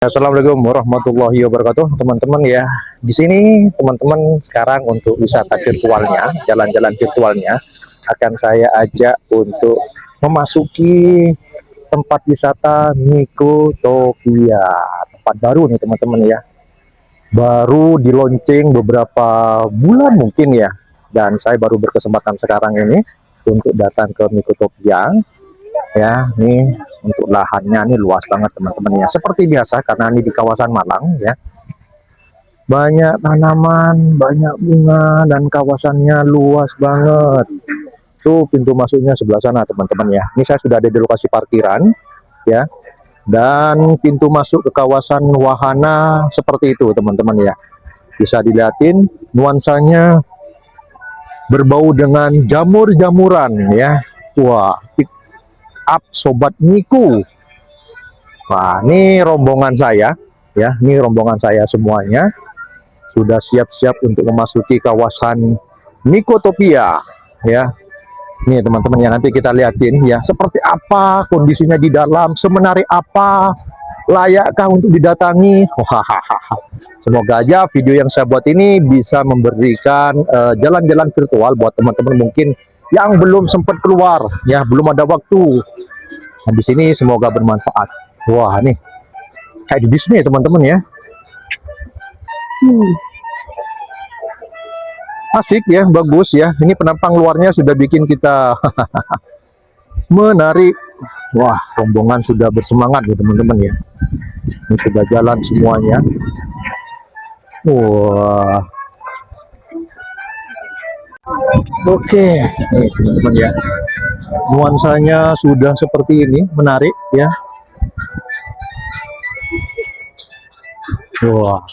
Assalamualaikum warahmatullahi wabarakatuh, teman-teman ya. Di sini teman-teman sekarang untuk wisata virtualnya, jalan-jalan virtualnya akan saya ajak untuk memasuki tempat wisata Mikotopia. Tempat baru nih teman-teman ya. Baru di launching beberapa bulan mungkin ya. Dan saya baru berkesempatan sekarang ini untuk datang ke Mikotopia. Ya, ini untuk lahannya ini luas banget teman-teman ya. Seperti biasa karena ini di kawasan Malang ya. Banyak tanaman, banyak bunga dan kawasannya luas banget. Tuh pintu masuknya sebelah sana teman-teman ya. Ini saya sudah ada di lokasi parkiran ya. Dan pintu masuk ke kawasan wahana seperti itu teman-teman ya. Bisa dilihatin nuansanya berbau dengan jamur-jamuran ya. Wah, up sobat Miku. Nah, ini rombongan saya ya, ini rombongan saya semuanya sudah siap-siap untuk memasuki kawasan Mikotopia ya. Nih teman-teman ya, nanti kita liatin ya seperti apa kondisinya di dalam, semenarik apa, layakkah untuk didatangi. Hahaha. Semoga aja video yang saya buat ini bisa memberikan jalan-jalan virtual buat teman-teman mungkin yang belum sempat keluar ya, belum ada waktu. Nah, di sini semoga bermanfaat. Wah, nih kayak di Disney teman-teman ya. Asik ya, bagus ya. Ini penampang luarnya sudah bikin kita menarik. Wah, rombongan sudah bersemangat ya teman-teman ya. Ini sudah jalan semuanya. Wah. Oke, nih teman-teman ya. Nuansanya sudah seperti ini, menarik ya. Wah.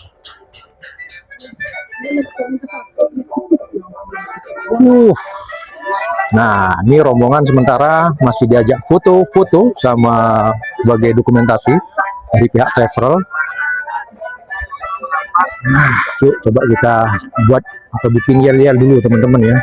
Nah, ini rombongan sementara masih diajak foto-foto sama sebagai dokumentasi dari pihak travel. Nah, yuk coba kita buat atau bikin yel-yel dulu teman-teman ya.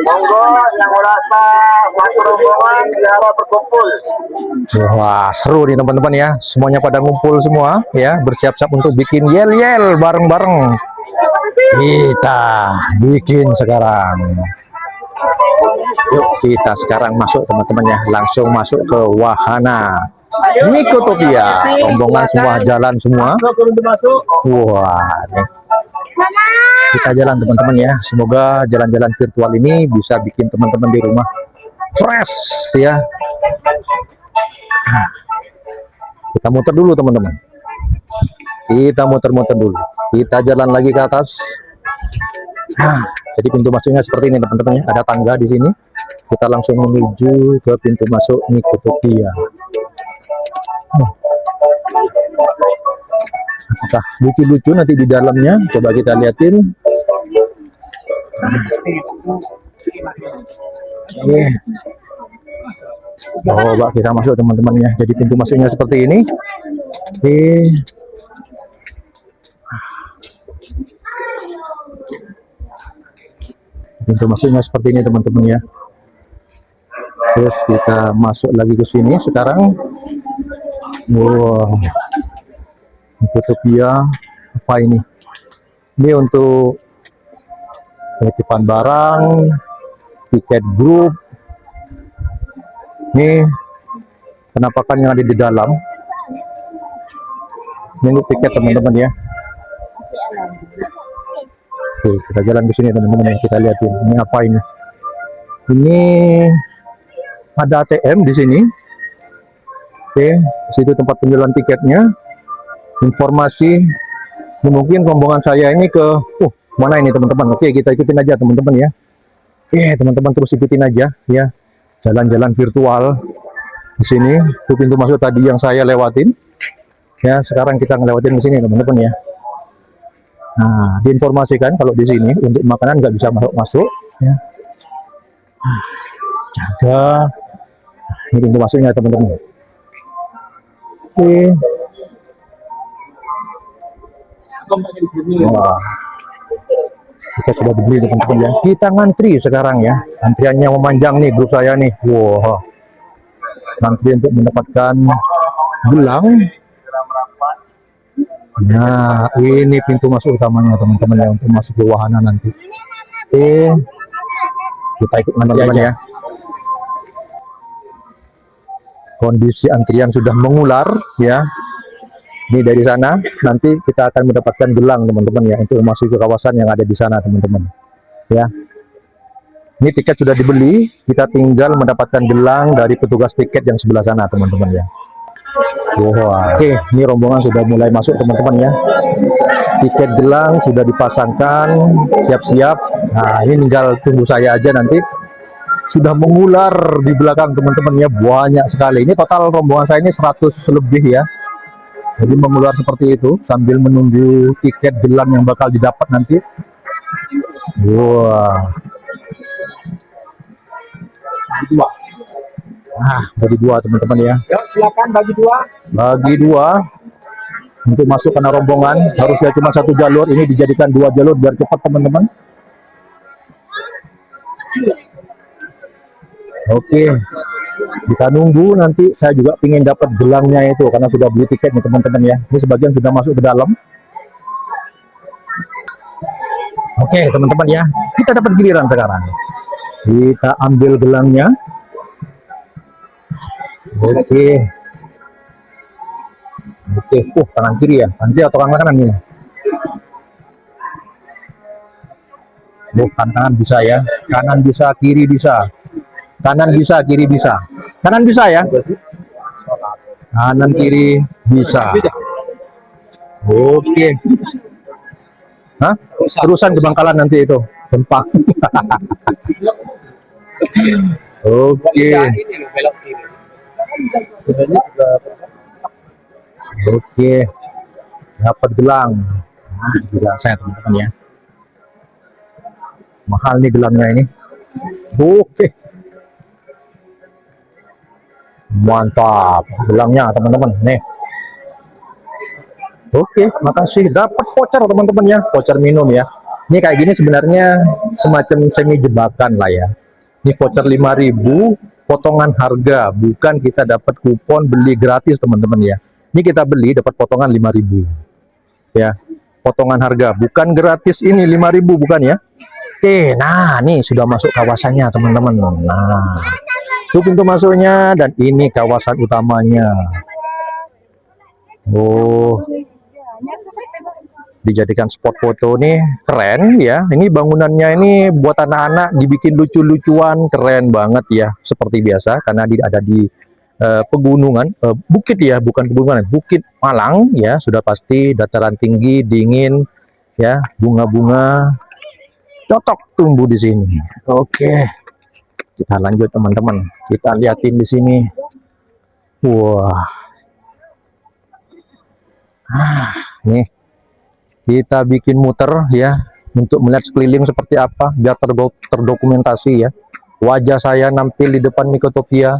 Monggo yang merasa satu rombongan biara berkumpul. Wah, seru nih teman-teman ya. Semuanya pada ngumpul semua ya, bersiap-siap untuk bikin yel-yel bareng-bareng. Kita bikin sekarang. Yuk kita sekarang masuk teman-teman ya, langsung masuk ke wahana Mikotopia. Rombongan semua jalan semua. Wah, nih. Kita jalan teman-teman ya. Semoga jalan-jalan virtual ini bisa bikin teman-teman di rumah fresh ya. Nah, kita muter dulu teman-teman. Kita muter-muter dulu. Kita jalan lagi ke atas. Nah, jadi pintu masuknya seperti ini teman-teman ya. Ada tangga di sini. Kita langsung menuju ke pintu masuk Mikotopia. Nah, lucu-lucu nanti di dalamnya. Coba kita liatin. Coba kita masuk teman-teman ya. Jadi pintu masuknya seperti ini. Oke. Pintu masuknya seperti ini teman-teman ya. Terus kita masuk lagi ke sini sekarang. Wow, Mikotopia apa ini? Ini untuk penitipan barang, tiket grup. Ini penampakan yang ada di dalam. Ini tiket teman-teman ya. Oke, kita jalan ke sini teman-teman ya. Kita lihatin ini apa ini. Ini ada ATM di sini. Oke, situ tempat penjualan tiketnya. Informasi. Ini mungkin rombongan saya ini ke mana ini teman-teman. Oke, kita ikutin aja teman-teman ya. Oke, teman-teman terus ikutin aja ya. Jalan-jalan virtual di sini. Itu pintu masuk tadi yang saya lewatin. Ya, sekarang kita ngelewatin di sini teman-teman ya. Nah, diinformasikan kalau di sini untuk makanan nggak bisa masuk ya. Jaga Ini pintu masuknya teman-teman. Oke. Wah, kita sudah dibeli teman-teman ya. Kita ngantri sekarang ya. Antriannya memanjang nih grup saya nih. Wow. Ngantri untuk mendapatkan gelang. Nah, ini pintu masuk utamanya teman-teman ya untuk masuk ke wahana nanti. Oke. Kita ikut ngantri aja ya. Kondisi antrian sudah mengular ya. Ini dari sana nanti kita akan mendapatkan gelang teman-teman ya untuk masuk ke kawasan yang ada di sana teman-teman ya. Ini tiket sudah dibeli, kita tinggal mendapatkan gelang dari petugas tiket yang sebelah sana teman-teman ya. Wow. Oke, ini rombongan sudah mulai masuk teman-teman ya. Tiket gelang sudah dipasangkan, siap-siap. Nah, ini tinggal tunggu saya aja nanti. Sudah mengular di belakang teman-teman ya, banyak sekali. Ini total rombongan saya ini 100 lebih ya. Jadi mengular seperti itu sambil menunggu tiket gelang yang bakal didapat nanti. Wah. Dua. Nah, bagi dua teman-teman ya. Ya, silakan bagi dua. Bagi dua untuk masuk karena rombongan harusnya cuma satu jalur, ini dijadikan dua jalur biar cepat teman-teman. Oke, kita nunggu nanti. Saya juga ingin dapat gelangnya itu karena sudah beli tiket nih teman-teman ya. Ini sebagian sudah masuk ke dalam. Oke teman-teman ya, kita dapat giliran sekarang. Kita ambil gelangnya. Oke. Oke, kanan kiri ya, nanti atau kanan ini. Kanan bisa ya, kanan bisa, kiri bisa. Kanan bisa, kiri bisa. Kanan bisa ya. Kanan kiri bisa. Oke. Hah? Terusan ke Bangkalan nanti itu. Tempat. Oke. Oke. Dapat gelang. Nah, gelang saya teman-teman ya. Mahal nih gelangnya ini. Oke. Mantap gelangnya teman-teman nih. Oke, makasih. Dapat voucher teman-teman ya, voucher minum ya. Ini kayak gini sebenarnya semacam semi jebakan lah ya. Ini voucher 5.000 potongan harga, bukan kita dapat kupon beli gratis teman-teman ya. Ini kita beli dapat potongan 5.000 ya, potongan harga bukan gratis. Ini 5.000 bukan ya. Oke, nah nih sudah masuk kawasannya teman-teman. Nah, itu pintu masuknya dan ini kawasan utamanya. Oh, dijadikan spot foto nih, keren ya. Ini bangunannya ini buat anak-anak dibikin lucu-lucuan, keren banget ya. Seperti biasa karena ada di pegunungan, bukit ya, bukan pegunungan, Bukit Malang ya. Sudah pasti dataran tinggi, dingin ya, bunga-bunga cocok tumbuh di sini. Oke. Kita lanjut teman-teman, kita liatin di sini. Wah, nih kita bikin muter ya untuk melihat sekeliling seperti apa biar terdokumentasi ya. Wajah saya nampil di depan Mikotopia.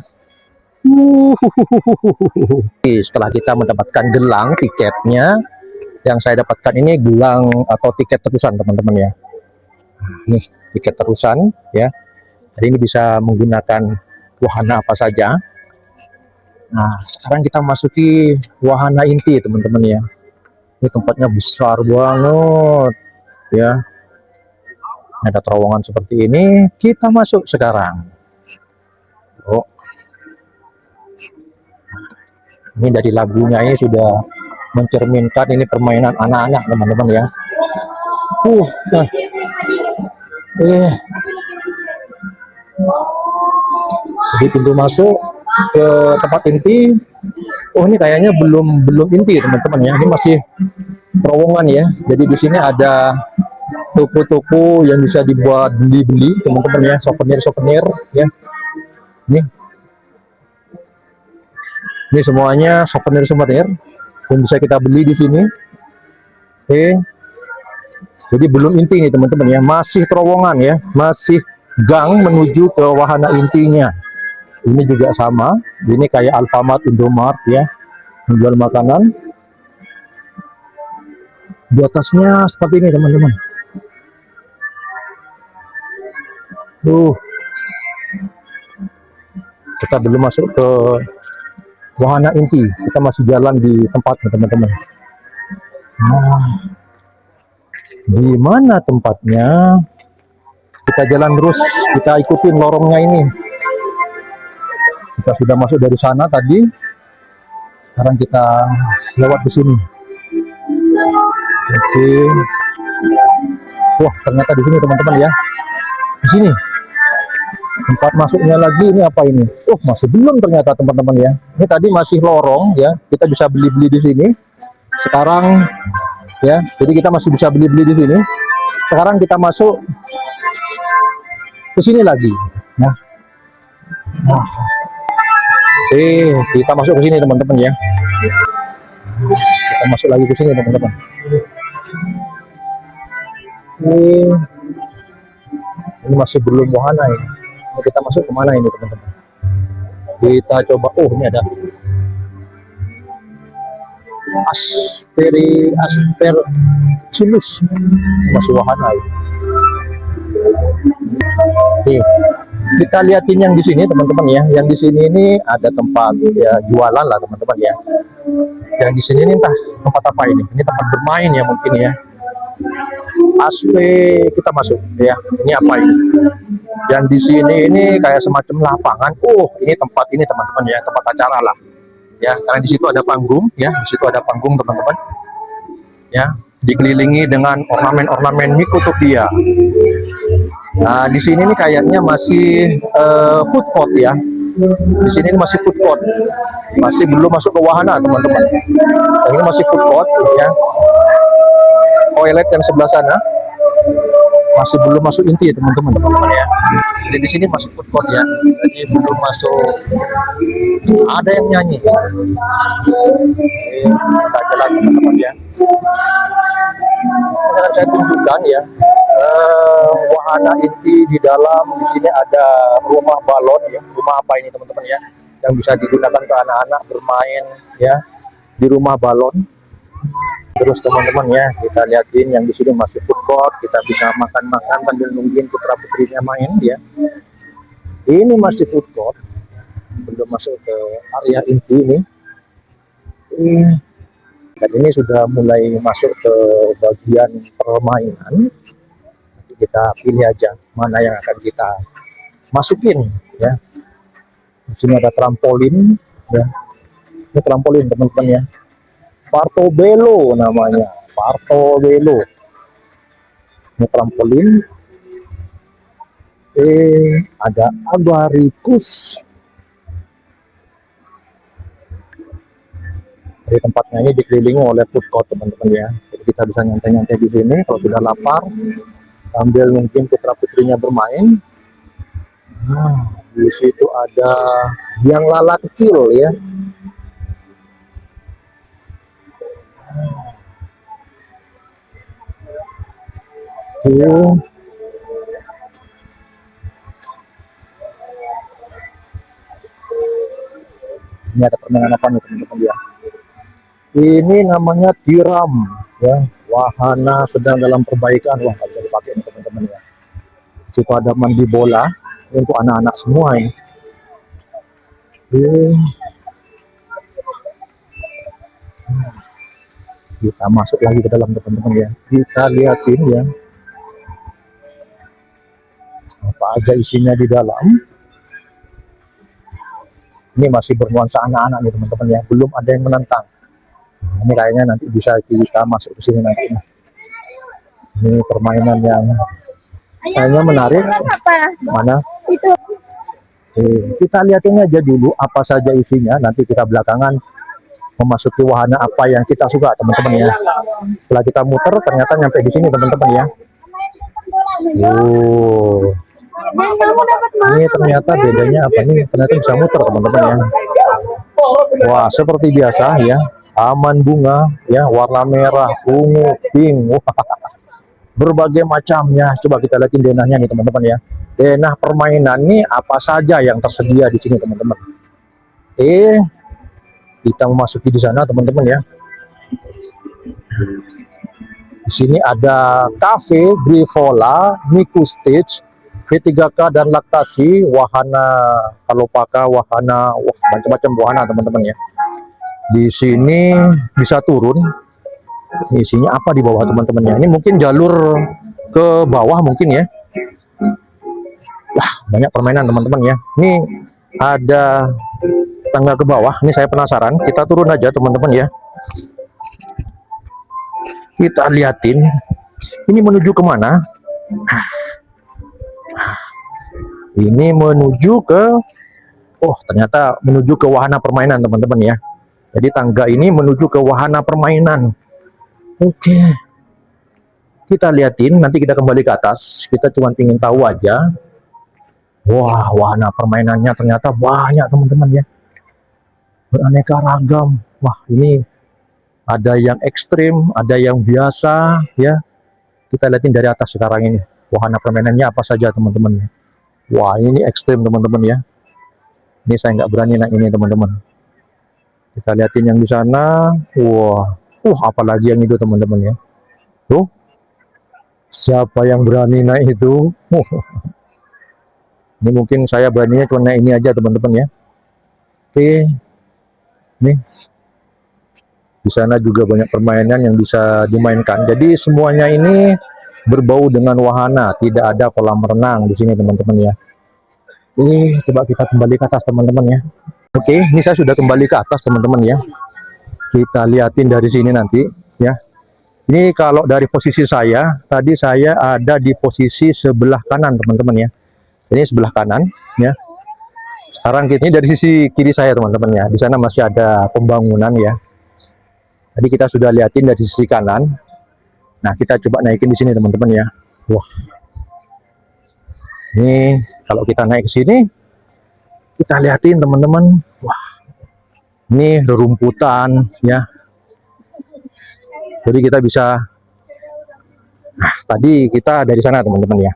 Setelah kita mendapatkan gelang tiketnya, yang saya dapatkan ini gelang atau tiket terusan teman-teman ya. Nih tiket terusan ya. Jadi ini bisa menggunakan wahana apa saja. Nah, sekarang kita masuki wahana inti teman-teman ya. Ini tempatnya besar banget ya. Ada terowongan seperti ini. Kita masuk sekarang. Oh, ini dari lagunya ini sudah mencerminkan ini permainan anak-anak teman-teman ya. Nah. Jadi pintu masuk ke tempat inti. Oh, ini kayaknya belum inti teman-teman ya. Ini masih terowongan ya. Jadi di sini ada toko-toko yang bisa dibuat beli teman-teman ya, souvenir ya. Ini semuanya souvenir yang bisa kita beli di sini. Oke. Jadi belum inti nih teman-teman ya, masih terowongan ya, masih gang menuju ke wahana intinya. Ini juga sama, ini kayak Alfamart, Indomart ya, menjual makanan. Di atasnya seperti ini teman-teman. Kita belum masuk ke wahana inti, kita masih jalan di tempatnya teman-teman. Nah, di mana tempatnya? Kita jalan terus, kita ikutin lorongnya ini. Kita sudah masuk dari sana tadi. Sekarang kita lewat ke sini. Oke. Wah, ternyata di sini teman-teman ya. Di sini. Tempat masuknya lagi ini apa ini? Oh, masih belum ternyata teman-teman ya. Ini tadi masih lorong ya. Kita bisa beli-beli di sini. Sekarang ya, jadi kita masih bisa beli-beli di sini. Sekarang kita masuk ke sini lagi. Nah. Kita masuk ke sini teman-teman ya. Kita masuk lagi ke sini teman-teman. Ini masih belum wahana ini. Ini kita masuk kemana ini teman-teman? Kita coba. Oh, ini ada Aspergillus. Masih wahana ini. Nih, kita lihatin yang di sini teman-teman ya. Yang di sini ini ada tempat ya jualan lah teman-teman ya. Yang di sini ini entah tempat apa ini. Ini tempat bermain ya mungkin ya. Kita masuk ya. Ini apa ini? Yang di sini ini kayak semacam lapangan. Oh, ini tempat ini teman-teman ya, tempat acara lah. Ya, karena di situ ada panggung ya. Di situ ada panggung teman-teman. Ya, dikelilingi dengan ornamen-ornamen Microtopia. Nah, di sini nih kayaknya masih food court ya. Di sini masih food court, masih belum masuk ke wahana teman-teman. Ini masih food court ya. Toilet yang sebelah sana masih belum masuk inti ya teman-teman ya. Jadi di sini masih food court ya. Jadi belum masuk. Ada yang nyanyi. Kita jalan teman-teman ya. Akan saya tunjukkan ya. Wahana inti di dalam. Di sini ada rumah balon ya. Rumah apa ini teman-teman ya, yang bisa digunakan ke anak-anak bermain ya di rumah balon. Terus teman-teman ya, kita lihatin yang di sini masih food court. Kita bisa makan-makan sambil nungguin putra putrinya main ya. Ini masih food court, belum masuk ke area inti ini. Dan ini sudah mulai masuk ke bagian permainan. Kita pilih aja mana yang akan kita masukin ya. Di sini ada trampolin ya. Ini trampolin teman-teman ya. Portobello namanya. Portobello. Ini trampolin. Ada agaricus. Di tempatnya ini dikelilingi oleh food court teman-teman ya. Jadi kita bisa nyantai-nyantai di sini kalau sudah lapar, sambil mungkin putra-putrinya bermain. Nah, di situ ada biang lala kecil ya. Ini ada permainan apa nih teman-teman ya? Ini namanya tiram ya. Wahana sedang dalam perbaikan. Wah, nggak bisa dipakai nih teman-teman ya. Situ ada mandi bola untuk anak-anak semua ini. Kita masuk lagi ke dalam teman-teman ya. Kita lihatin ya apa aja isinya di dalam. Ini masih bernuansa anak-anak nih teman-teman ya. Belum ada yang menentang. Ini kayaknya nanti bisa kita masuk ke sini nanti. Ini permainan yang kayaknya menarik. Mana? Itu. Kita lihatin aja dulu apa saja isinya. Nanti kita belakangan memasuki wahana apa yang kita suka teman-teman ya. Setelah kita muter ternyata nyampe di sini teman-teman ya. Ini ternyata bedanya apa nih? Ternyata bisa muter teman-teman ya. Wah, seperti biasa ya. Taman bunga ya, warna merah, ungu, pink. Wah, berbagai macamnya. Coba kita lihatin denahnya nih teman-teman ya. Nah, permainan ini apa saja yang tersedia di sini teman-teman. Kita memasuki di sana teman-teman ya. Di sini ada cafe, Grifola, Miku Stage, V3K dan laktasi, wahana kalopaka, wahana, wah, macam-macam wahana teman-teman ya. Di sini bisa turun. Isinya apa di bawah teman-teman ya? Ini mungkin jalur ke bawah mungkin ya. Wah, banyak permainan teman-teman ya. Ini ada tangga ke bawah. Ini saya penasaran. Kita turun aja teman-teman ya. Kita liatin. Ini menuju kemana? Ini menuju ke, oh ternyata menuju ke wahana permainan teman-teman ya. Jadi tangga ini menuju ke wahana permainan. Oke. Kita liatin. Nanti kita kembali ke atas. Kita cuma ingin tahu aja. Wah, wahana permainannya ternyata banyak teman-teman ya. Beraneka ragam. Wah, ini ada yang ekstrim, ada yang biasa ya. Kita lihatin dari atas sekarang ini. Wahana permainannya apa saja teman-teman. Wah, ini ekstrim teman-teman ya. Ini saya nggak berani naik ini teman-teman. Kita lihatin yang di sana. Wah, apalagi yang itu teman-teman ya. Tuh, siapa yang berani naik itu? Ini mungkin saya beraninya cuma naik ini aja teman-teman ya. Oke, nih. Di sana juga banyak permainan yang bisa dimainkan. Jadi semuanya ini berbau dengan wahana, tidak ada kolam renang di sini teman-teman ya. Ini coba kita kembali ke atas teman-teman ya. Oke, ini saya sudah kembali ke atas teman-teman ya. Kita liatin dari sini nanti ya. Ini kalau dari posisi saya, tadi saya ada di posisi sebelah kanan teman-teman ya. Ini sebelah kanan ya. Sekarang ini dari sisi kiri saya teman-teman ya. Di sana masih ada pembangunan ya. Tadi kita sudah liatin dari sisi kanan. Nah, kita coba naikin di sini teman-teman ya. Wah. Ini kalau kita naik ke sini, kita liatin teman-teman. Wah. Ini rerumputan ya. Jadi kita bisa, nah tadi kita dari sana teman-teman ya.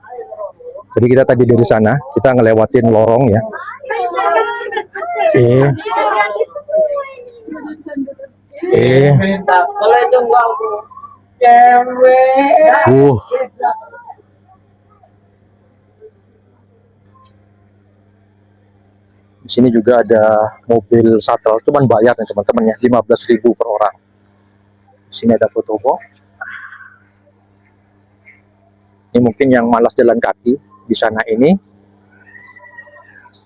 Jadi kita tadi dari sana, kita ngelewatin lorong ya. Di sini juga ada mobil shuttle, cuman bayar nih teman-teman ya, 15.000 per orang. Di sini ada foto box. Ini mungkin yang malas jalan kaki di sana ini.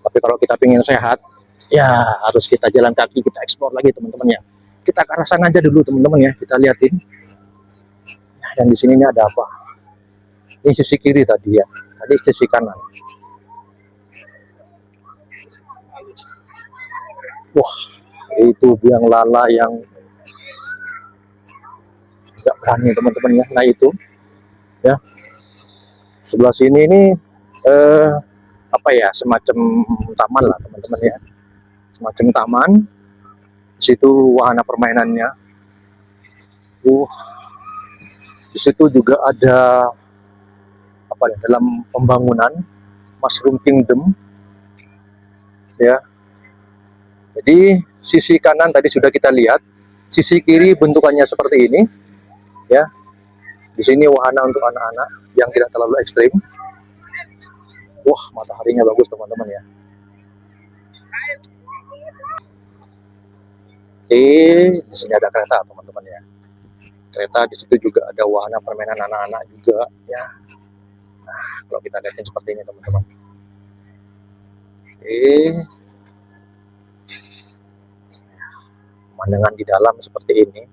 Tapi kalau kita pengen sehat, ya harus kita jalan kaki, kita eksplor lagi teman-teman ya. Kita ke arah sana aja dulu teman-teman ya, kita liatin. Nah, yang di sini ini ada apa? Ini sisi kiri tadi ya, tadi sisi kanan. Wah, itu biang lala yang tidak berani teman-teman ya. Nah itu ya, sebelah sini ini apa ya, semacam taman lah teman-teman ya, semacam taman. Di situ wahana permainannya. Di situ juga ada apa ya, dalam pembangunan Mushroom Kingdom ya. Jadi sisi kanan tadi sudah kita lihat, sisi kiri bentukannya seperti ini ya. Di sini wahana untuk anak-anak yang tidak terlalu ekstrim. Wah, mataharinya bagus teman-teman ya. Di sini ada kereta teman-teman ya. Kereta, di situ juga ada wahana permainan anak-anak juga ya. Nah, kalau kita lihatin seperti ini teman-teman. Pemandangan di dalam seperti ini,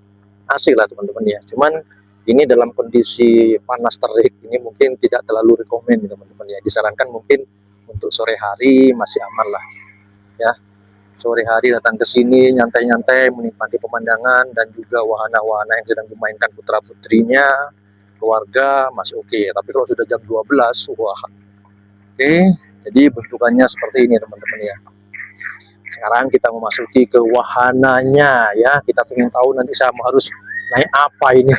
asik lah teman-teman ya. Cuman ini dalam kondisi panas terik ini mungkin tidak terlalu rekomen teman-teman ya. Disarankan mungkin untuk sore hari masih aman lah ya. Sore hari datang ke sini nyantai-nyantai menikmati pemandangan dan juga wahana-wahana yang sedang dimainkan putra putrinya, keluarga masih oke. Tapi kalau sudah jam 12, wah. Jadi bentukannya seperti ini teman-teman ya. Sekarang kita memasuki ke wahananya ya. Kita ingin tahu nanti saya harus naik apa ini.